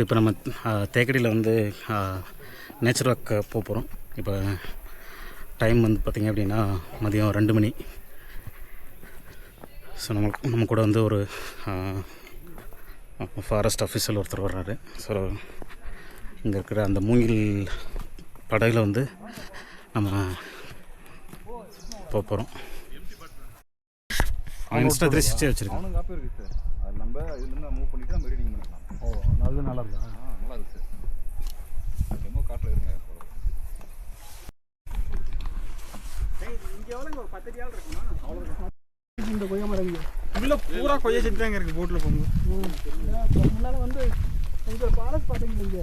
இப்போ நம்ம தேக்கடியில் வந்து நேச்சர் வாக் போக போகிறோம். இப்போ டைம் வந்து பார்த்திங்க அப்படின்னா மதியம் 2 மணி. ஸோ நம்ம கூட வந்து ஒரு ஃபாரஸ்ட் ஆஃபீஸர் ஒருத்தர் வர்றாரு. ஸோ இங்கே இருக்கிற அந்த மூங்கில் படகுல வந்து நம்ம போக போகிறோம். இன்ஸ்டா 360 வச்சுருக்கோம். நம்ம இதுலேருந்து மூவ் பண்ணிவிட்டு நம்ம ரீடிங் பண்ணிக்கலாம். ஓ, அது நல்லா இருக்கா? நல்லா இருக்குது சார். ரொம்ப காட்டில் இருங்க. இங்கே எவ்வளோங்க ஒரு 10 அடி இருக்குமா? அவ்வளோ இந்த கொய்யா மரம் இவ்வளோ பூரா கொய்யா செடி தாங்க இருக்குது போட்டில் போகும்போது. முன்னால் வந்து இங்கே ஃபாரஸ்ட் பார்த்தீங்க இங்கே.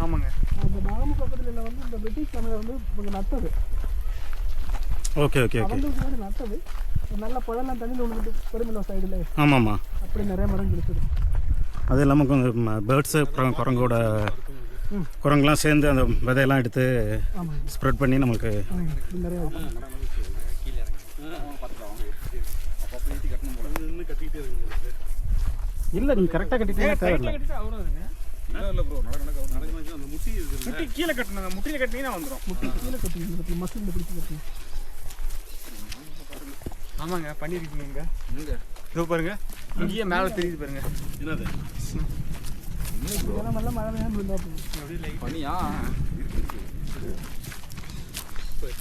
ஆமாங்க, அந்த டேம் பக்கத்தில் வந்து இந்த பிரிட்டிஷ் தமிழர் வந்து கொஞ்சம் நட்டது. Okay okay okay. முன்னாடி நட்டது நல்ல பழம்லாம் தண்ணியில் ஒன்று பெருமில்ல சைடில். ஆமாம்மா, அப்படி நிறைய மரம் கிடைச்சது. அது இல்லாமல் கொஞ்சம் பேர்ட்ஸு குரங்குலாம் சேர்ந்து அந்த விதையெல்லாம் எடுத்து ஸ்ப்ரெட் பண்ணி நம்மளுக்கு நிறைய இல்லை. நீங்கள் கரெக்டாக கட்டிட்டீங்க, தேவையில்லை. முட்டி கீழே கட்டணுங்க, முட்டியில் கட்டினீங்கன்னா வந்துடும். முட்டி கீழே கட்டிங்க, மசிலில் பிடிச்சி கட்டி. ஆமாங்க, பண்ணியிருக்கீங்க. இங்கே இதோ பாருங்க, இங்கேயே மேலே தெரியுது பாருங்க. என்னது இதெல்லாம் நல்லா மழை பெய்யாமல் இருந்தால் போகும். பண்ணியா ஒரு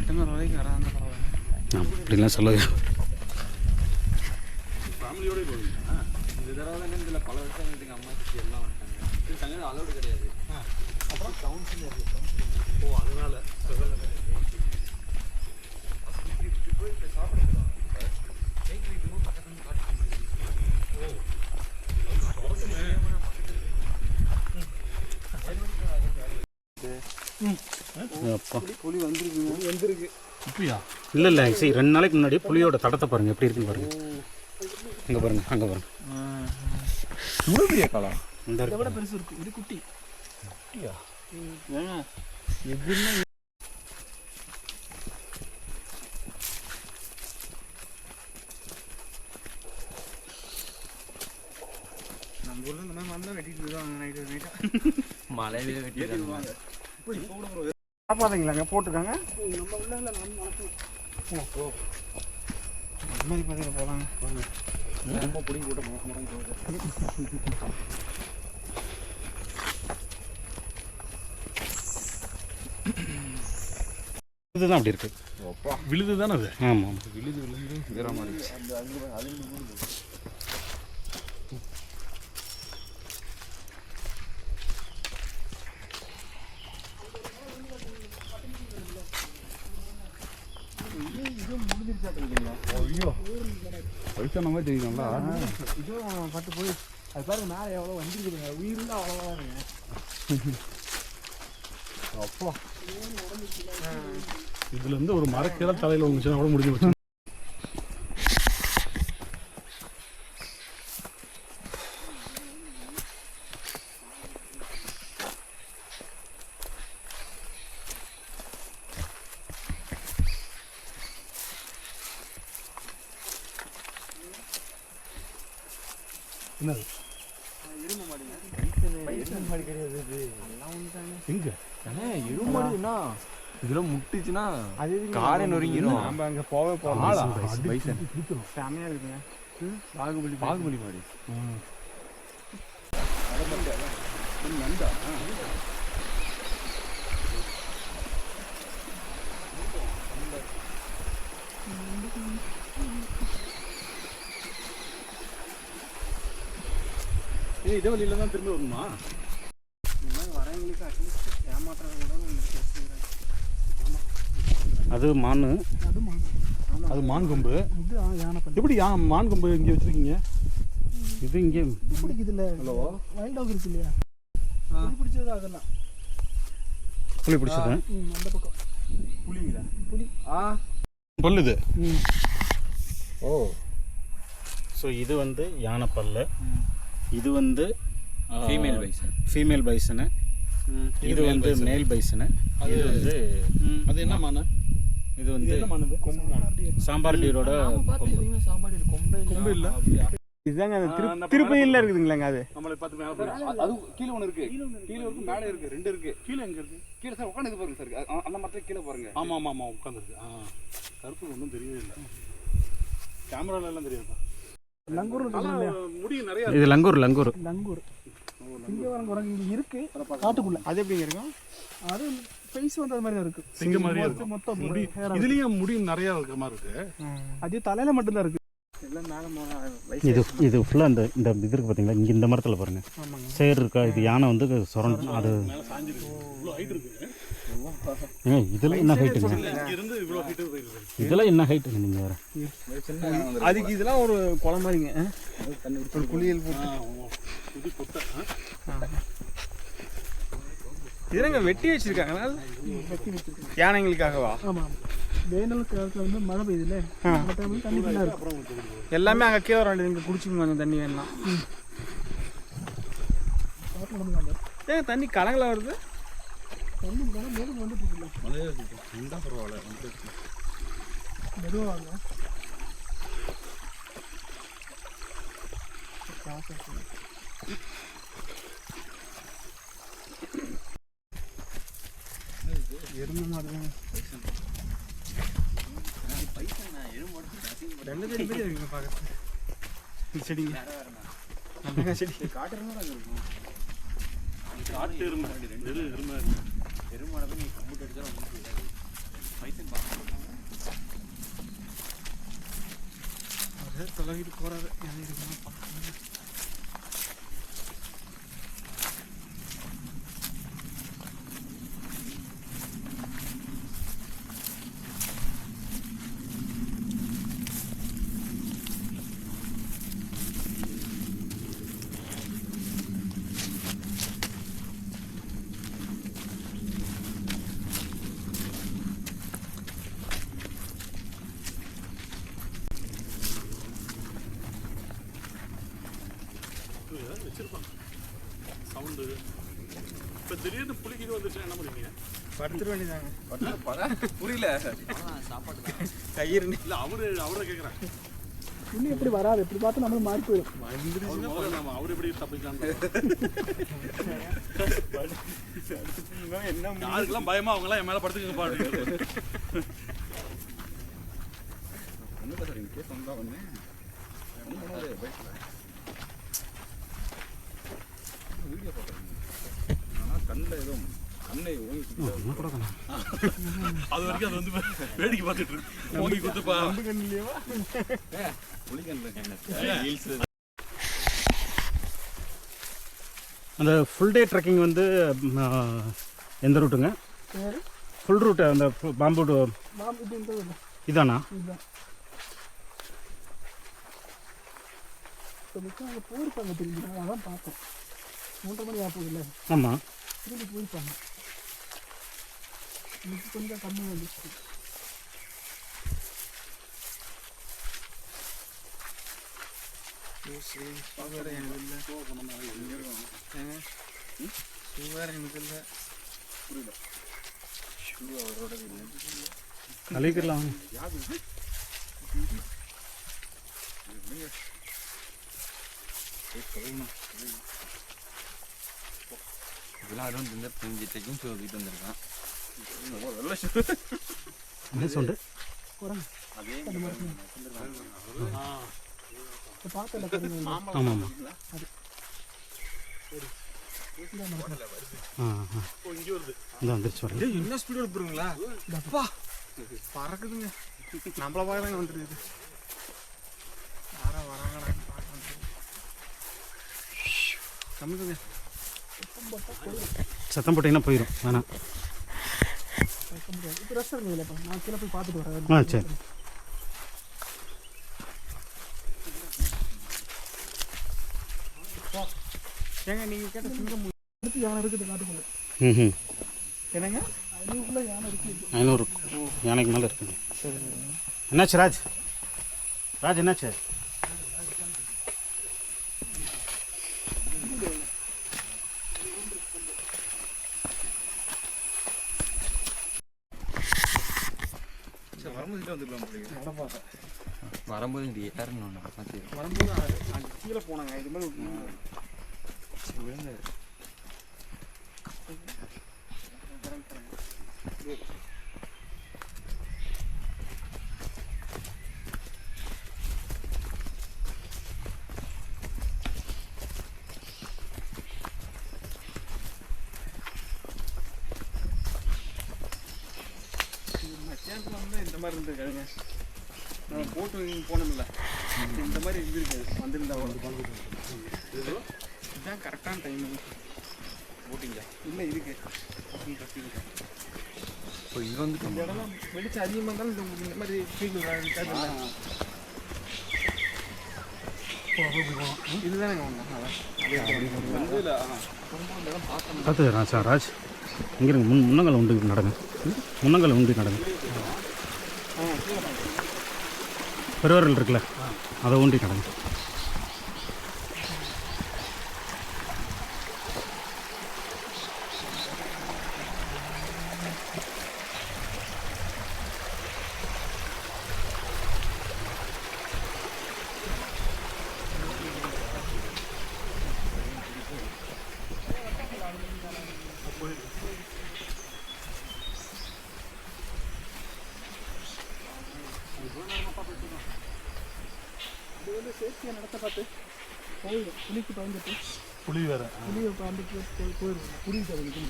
8 வரைக்கும் வராங்க. பரவாயில்ல, அப்படிலாம் சொல்லுங்க. ஃபேமிலியோட போகுது. இந்த தடவை தான் இதில் பல வருஷம் எங்கள் அம்மா சிட்டி எல்லாம் வந்துட்டாங்க. தங்க அலோடு கிடையாது. அப்புறம் கவுன்சில் ஓ, அதனால போய் சாப்பிடுறாங்க. புலி வந்துருக்கு. இப்படியா? இல்லை இல்லை, சரி 2 நாளைக்கு முன்னாடி புலியோட தடத்தை பாருங்கள் எப்படி இருக்குன்னு பாருங்கள். இங்கே பாருங்கள், அங்கே பாருங்கள். இவ்வளோ பெரிய காலம். இதை விட பெருசு இருக்குது. இது குட்டி குட்டியா? எதுவுமே நம்ம ஊரில் இந்த மாதிரி மரம் தான் வெட்டிட்டு தான் நைட்டாக மலையிலே வெட்டிடுவாங்க. காப்பாதீங்களாங்க போட்டிருக்காங்க. நம்ம உள்ள நம்ம வளர்க்கணும். ஓ, அது மாதிரி பார்த்தீங்கன்னா போகலாங்க. ரொம்ப பிடிங்கி போட்டு மரம் போகுது. இதுதான் அப்படி இருக்கு. விழுது தானே அது? ஆமாம், விழுது வேற மாதிரி. ஐயோ, வயசான மாதிரி தெரியுங்களா? இதுவும் பட்டு போய் அது பாருங்க, மேலே எவ்வளோ வந்துருக்குதுங்க. உயிரில் அவ்வளோதாங்க. அப்பா, இதுலேருந்து ஒரு மரக்கீரை தலையில் வந்துச்சுன்னா கூட முடிஞ்சு போச்சு. என்னது எருமை மாடுங்க. மாடு கிடையாது, இது எல்லாம் ஒன்றுதாங்க. எங்கே எருமை மாடுன்னா இதெல்லாம் முட்டுச்சுன்னா அது காரை நொறுங்கிடும். நம்ம அங்கே போகவே போகலாம். பைசன் செம்மையாக இருக்குங்க. பாகுபலி மாடு. இதே வழியில் தான் திரும்ப வரணுமா? இந்த மாதிரி வரவங்களுக்கு அட்லீஸ்ட் ஏமாற்றம் கூட அது மான். அது மான். அது மான் கொம்பு. இது யானை பள்ளி. எப்படி மான் கொம்பு இங்கே வச்சுருக்கீங்க? இது இங்கே இது பிடிக்குது இல்லை? ஹலோ, வைல்ட் டாக் இருக்கு இல்லையா? இது பிடிச்சது அதெல்லாம். புளி பிடிச்சது. அந்த பக்கம் புளிங்களா? புளி. பல்லுது. ஓ, ஸோ இது வந்து யானை பல்லு. இது வந்து ஃபீமேல் பைசனு. இது வந்து மேல் பைசனு. இது வந்து அது என்ன மான்? இது வந்து என்ன மண் இது? கொம்பு மண். சாம்பார் டீரோட பார்த்துக்கிட்டீங்கன்னா சாம்பாடி கொம்பே கொம்பு இல்ல. இதுதாங்க அந்த திருப்பதியில் இருக்குதுங்களாங்க அது. நம்மளை பார்த்து மேலே போயிடும். அது கீழே ஒன்று இருக்கு, கீழே இருக்கு, மேலே இருக்கு, ரெண்டு இருக்கு. கீழே எங்க இருக்கு? கீழே சார் உட்காந்து பாருங்க சார், அந்த மரத்துல கீழே பாருங்க. ஆமா ஆமா ஆமா உட்காந்துருக்கு. கருப்பு ஒன்றும் தெரியவே இல்லை. கேமரால எல்லாம் தெரியாது. லங்கூர் முடி நிறைய இது லங்கூர் லங்கூர் லங்கூர் இங்கே வர குரங்கு இங்கே இருக்கு காட்டுக்குள்ள. அது எப்படிங்க இருக்கும்? அது ஃபேஸ் வந்து அது மாதிரி தான் இருக்கு. சிங்கம் மாதிரியே இருக்கும். மொத்தம் முடி இதுலயும் முடி நிறைய இருக்கிற மாதிரி இருக்கு. அது தலையில மட்டும்தான் இருக்கு. இது இது ஃபுல்லாக இந்த இந்த இது இருக்குது பார்த்தீங்களா, இங்கே இந்த மரத்தில் பாருங்கள் சேர் இருக்கா, இது யானை வந்து சுரண்டு அது. மேலே சாஞ்சிருக்கு. இவ்வளோ ஹைட் இருக்கு. இதெல்லாம் என்ன ஹைட்டுங்க? இங்க இருந்து இவ்வளோ ஹைட் இருக்கு. இதெல்லாம் என்ன ஹைட்டுங்க நீங்கள் வேறு? அதுக்கு இதெல்லாம் ஒரு குளம் மாதிரிங்க. ஒரு குளியல் போட்டு புது கொட்டை. இதெங்க வெட்டி வச்சிருக்காங்களா? யானைங்களுக்காகவா? ஆமாம். வேனல் காலத்தில் வந்து மழை பெய்யுதுல்ல, அந்த டைமில் தண்ணி ஃபுல்லாக இருக்கும். எல்லாமே அங்கே கீழே வர வேண்டியது. இங்கே குடிச்சிக்கோங்க அந்த தண்ணி வேணாம். ஏங்க தண்ணி கலங்களாக வருது? தண்ணி மேலும் வந்துட்டு இருக்குல்ல, பரவாயில்ல. மெதுவாக வாங்க. எருமை மாதிரி தான். ரெண்டு பேரும் இருக்குங்க பார்க்க செடிங்க. நல்லங்க செடி காட்டு எருமை. எருமை எருமானது நீ கம்ப்யூட்டர் அடிச்சாலும் பைசன் பார்க்கணும். தொலைவிட்டு போறாரு. பார்க்கணும். வச்சிருப்பாங்க சவுண்டு. இப்போ திடீர்னு புளிக்கிது வந்துச்சு என்ன பண்ணுவீங்க? படுத்துட வேண்டியதாங்க. புரியல சாப்பாடு கயிறு இல்லை அவரை கேட்குறேன். இன்னும் எப்படி வராது, எப்படி பார்த்து நம்மளும் மாறி போயிடும். நம்ம அவர் எப்படி தப்பிக்கலான்னு என்ன யாருக்கெல்லாம் பயமா அவங்களாம் என் மேலே படுத்துக்க பாடு. ஒன்றும் சார் இங்கே கேஸ் வந்தால் ஒன்று வீடியோ பார்க்குறேன். ஆனால் கண்ணில் எதுவும் கண்ணை அது வரைக்கும் அது வந்து வேடிக்கை பார்த்துட்டு இருக்கு. ஓங்கி குத்துப்பா அந்த ஃபுல் டே ட்ரெக்கிங் வந்து எந்த ரூட்டுங்க? ஃபுல் ரூட்டு அந்த பாம்பு இதானா? அங்கே போயிருப்பாங்க தெரியுங்களா? அதான் பார்த்தோம். 3:30 மணி ஆகுது இல்லை, ஆமாம். திரும்பி போயிருப்பாங்க. இன்னைக்கு கொஞ்சம் கம்மி வந்துச்சு. சுகர் எனக்கு இல்லை. சுகர் எனக்கு இல்லை. புரியல. சுகர் அவரோட இல்லை. கழிக்கலாம். இதெல்லாம் அதுவும் இந்த ட்ரெக்கிங் ஷோ வீட்டு வந்திருக்கான். என்ன சொல்ற? ஆமாம் ஆமாம். இந்த வந்துருச்சு வரல. என்ன ஸ்பீடு எடுத்துருங்களா? அப்பா பறக்குதுங்க. நம்மள பாருங்க வந்துருக்குது. வராங்கடா கம்மிங்க. சத்தம் போட்டிங்கன்னா போயிடும். வேணாம். இப்போ ரெஸ்ட் எடுங்கப்பா, நான் கீழே போய் பார்த்துட்டு வரேன். சரி. ஏங்க நீங்கள் கேட்ட சிங்கம் அடுத்து யானை இருக்குது காட்டுக்குள்ள. ம். என்னங்க 500 யானை இருக்குது. 500 யானைக்கு மேலே இருக்குங்க. சரி. என்னாச்சு ராஜ்? ராஜ் என்னாச்சு? பார்த்தேன். வரும்போது இது ஏறணும் ஒன்று பார்த்து வரும்போது அங்கே கீழே போனாங்க. இது மாதிரி விழுந்தாரு. மத்தியானத்தில் வந்து இந்த மாதிரி இருந்திருக்காதுங்க. நான் போட்டு போனோம்ல, இந்த மாதிரி இருந்திருக்காது. வந்திருந்தா இதுதான் கரெக்டான டைமிங். போட்டிங்க இல்லை இதுக்கு இப்போ இங்கே வந்துட்டு இந்த இடம்லாம் வெளிச்சம் அதிகமாக இருந்தாலும் இந்த மாதிரி ஃபீல் இருக்காது. இதுதானே ஒன்று பார்த்து ராஜ் இங்கே இருங்க. முன்னங்கால் உண்டு நடங்க. முன்னங்கால் உண்டு நடங்க. பெருவரல் இருக்குல்ல, அதை ஊண்டி நடங்க. இது வந்து சேஃப்டியாக நடத்த பார்த்து போயிடும். புளிக்கு பயந்துட்டு புளி வேற புளியை வந்துட்டு போயிடும். புளிக்கு அது நிற்க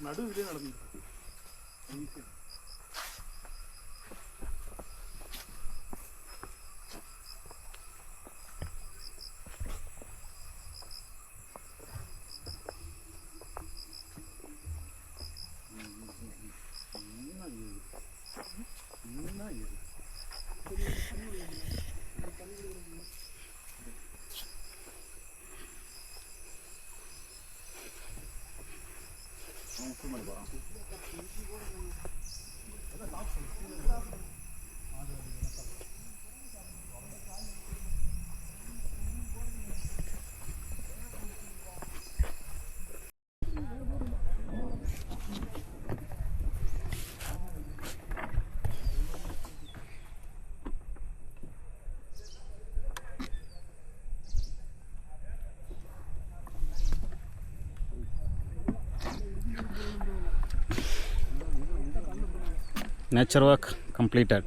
நடுவிலே நடந்து Nature walk completed.